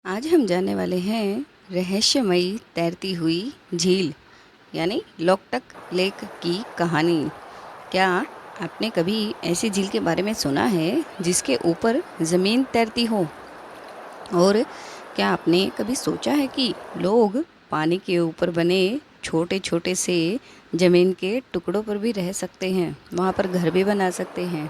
आज हम जानने वाले हैं रहस्यमयी तैरती हुई झील यानी लोकटक लेक की कहानी। क्या आपने कभी ऐसी झील के बारे में सुना है जिसके ऊपर ज़मीन तैरती हो? और क्या आपने कभी सोचा है कि लोग पानी के ऊपर बने छोटे छोटे से ज़मीन के टुकड़ों पर भी रह सकते हैं, वहाँ पर घर भी बना सकते हैं।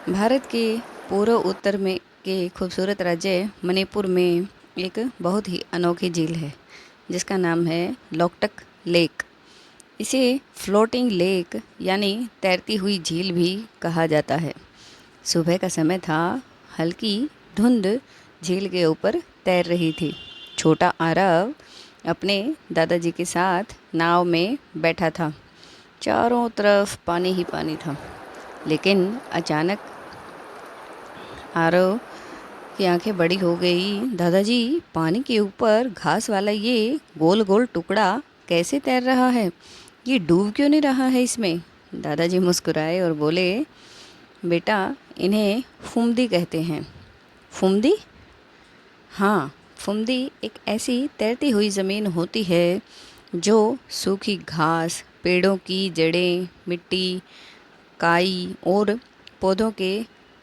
भारत के पूर्व उत्तर में के खूबसूरत राज्य मणिपुर में एक बहुत ही अनोखी झील है जिसका नाम है लोकटक लेक। इसे फ्लोटिंग लेक यानी तैरती हुई झील भी कहा जाता है। सुबह का समय था, हल्की धुंध झील के ऊपर तैर रही थी। छोटा आरव अपने दादाजी के साथ नाव में बैठा था। चारों तरफ पानी ही पानी था, लेकिन अचानक आरव की आंखें बड़ी हो गई। दादाजी, पानी के ऊपर घास वाला ये गोल गोल टुकड़ा कैसे तैर रहा है? ये डूब क्यों नहीं रहा है इसमें? दादाजी मुस्कुराए और बोले, बेटा, इन्हें फुमदी कहते हैं। फुमदी? हाँ, फुमदी एक ऐसी तैरती हुई ज़मीन होती है जो सूखी घास, पेड़ों की जड़ें, मिट्टी, काई और पौधों के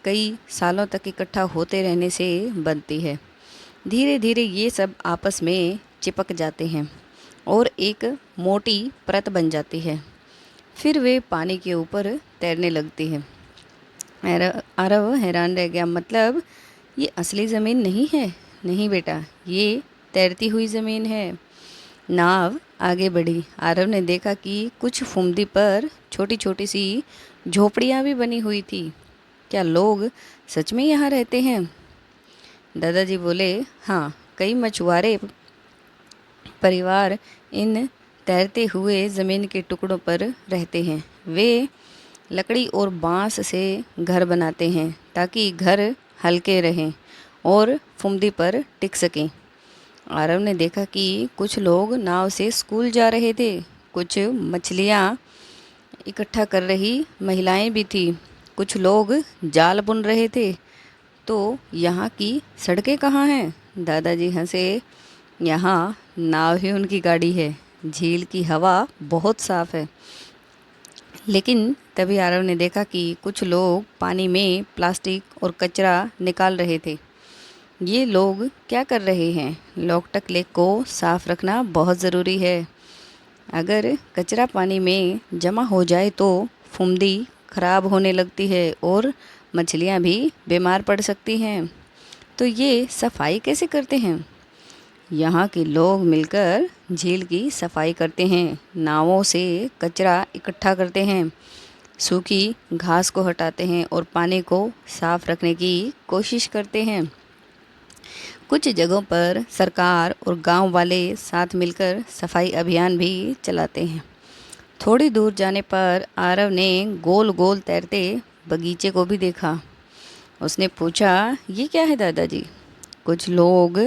कई सालों तक इकट्ठा होते रहने से बनती है। धीरे धीरे ये सब आपस में चिपक जाते हैं और एक मोटी परत बन जाती है। फिर वे पानी के ऊपर तैरने लगती है। आरव हैरान रह गया। मतलब ये असली ज़मीन नहीं है? नहीं बेटा, ये तैरती हुई ज़मीन है। नाव आगे बढ़ी। आरव ने देखा कि कुछ फुमदी पर छोटी छोटी सी झोपड़ियाँ भी बनी हुई थी। क्या लोग सच में यहाँ रहते हैं? दादाजी बोले, हाँ, कई मछुआरे परिवार इन तैरते हुए ज़मीन के टुकड़ों पर रहते हैं। वे लकड़ी और बांस से घर बनाते हैं ताकि घर हल्के रहें और फुमदी पर टिक सकें। आरव ने देखा कि कुछ लोग नाव से स्कूल जा रहे थे। कुछ मछलियाँ इकट्ठा कर रही महिलाएं भी थी। कुछ लोग जाल बुन रहे थे। तो यहाँ की सड़कें कहाँ हैं? दादाजी हंसे। यहाँ नाव ही उनकी गाड़ी है। झील की हवा बहुत साफ है। लेकिन तभी आरव ने देखा कि कुछ लोग पानी में प्लास्टिक और कचरा निकाल रहे थे। ये लोग क्या कर रहे हैं? लोकटक लेक को साफ रखना बहुत ज़रूरी है। अगर कचरा पानी में जमा हो जाए तो फुमदी खराब होने लगती है और मछलियाँ भी बीमार पड़ सकती हैं। तो ये सफाई कैसे करते हैं? यहाँ के लोग मिलकर झील की सफाई करते हैं। नावों से कचरा इकट्ठा करते हैं, सूखी घास को हटाते हैं और पानी को साफ रखने की कोशिश करते हैं। कुछ जगहों पर सरकार और गांव वाले साथ मिलकर सफाई अभियान भी चलाते हैं। थोड़ी दूर जाने पर आरव ने गोल गोल तैरते बगीचे को भी देखा। उसने पूछा, ये क्या है दादाजी? कुछ लोग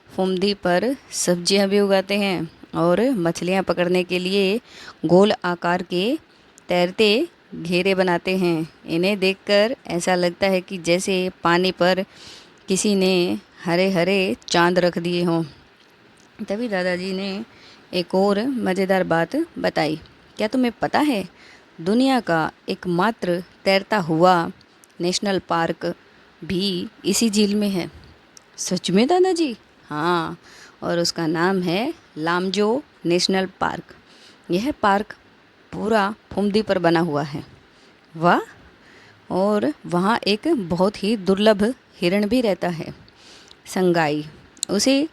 फुमदी पर सब्जियां भी उगाते हैं और मछलियां पकड़ने के लिए गोल आकार के तैरते घेरे बनाते हैं। इन्हें देखकर ऐसा लगता है कि जैसे पानी पर किसी ने हरे हरे चांद रख दिए हों। तभी दादाजी ने एक और मज़ेदार बात बताई। क्या तुम्हें पता है, दुनिया का एकमात्र तैरता हुआ नेशनल पार्क भी इसी झील में है। सच में दादाजी? हाँ, और उसका नाम है लामजो नेशनल पार्क। यह पार्क पूरा फुमदी पर बना हुआ है। वाह! और वहाँ एक बहुत ही दुर्लभ हिरण भी रहता है, संगाई। उसे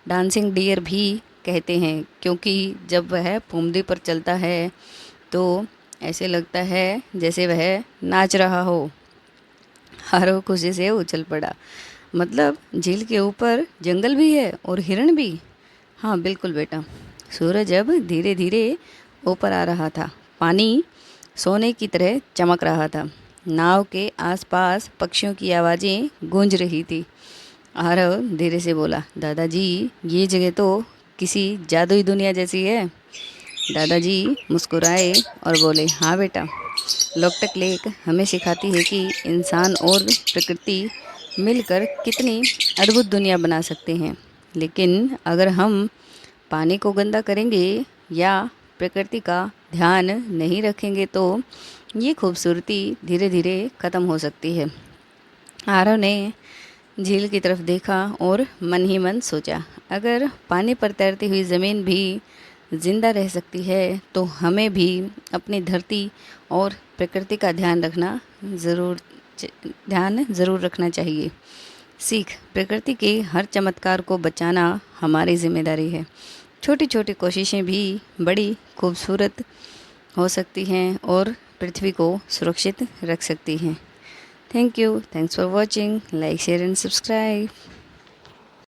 डांसिंग डियर भी कहते हैं क्योंकि जब वह फुमदी पर चलता है तो ऐसे लगता है जैसे वह नाच रहा हो। आरव खुशी से उछल पड़ा। मतलब झील के ऊपर जंगल भी है और हिरण भी? हाँ बिल्कुल बेटा। सूरज अब धीरे धीरे ऊपर आ रहा था। पानी सोने की तरह चमक रहा था। नाव के आसपास पक्षियों की आवाज़ें गूंज रही थी। आरव धीरे से बोला, दादाजी, ये जगह तो किसी जादुई दुनिया जैसी है। दादाजी मुस्कुराए और बोले, हाँ बेटा, लोकटक लेक हमें सिखाती है कि इंसान और प्रकृति मिलकर कितनी अद्भुत दुनिया बना सकते हैं। लेकिन अगर हम पानी को गंदा करेंगे या प्रकृति का ध्यान नहीं रखेंगे तो ये खूबसूरती धीरे धीरे ख़त्म हो सकती है। आरव ने झील की तरफ देखा और मन ही मन सोचा, अगर पानी पर तैरती हुई ज़मीन भी जिंदा रह सकती है तो हमें भी अपनी धरती और प्रकृति का ध्यान ज़रूर रखना चाहिए। सीख, प्रकृति के हर चमत्कार को बचाना हमारी जिम्मेदारी है। छोटी छोटी कोशिशें भी बड़ी खूबसूरत हो सकती हैं और पृथ्वी को सुरक्षित रख सकती हैं। Thank you, thanks for watching, like share and subscribe.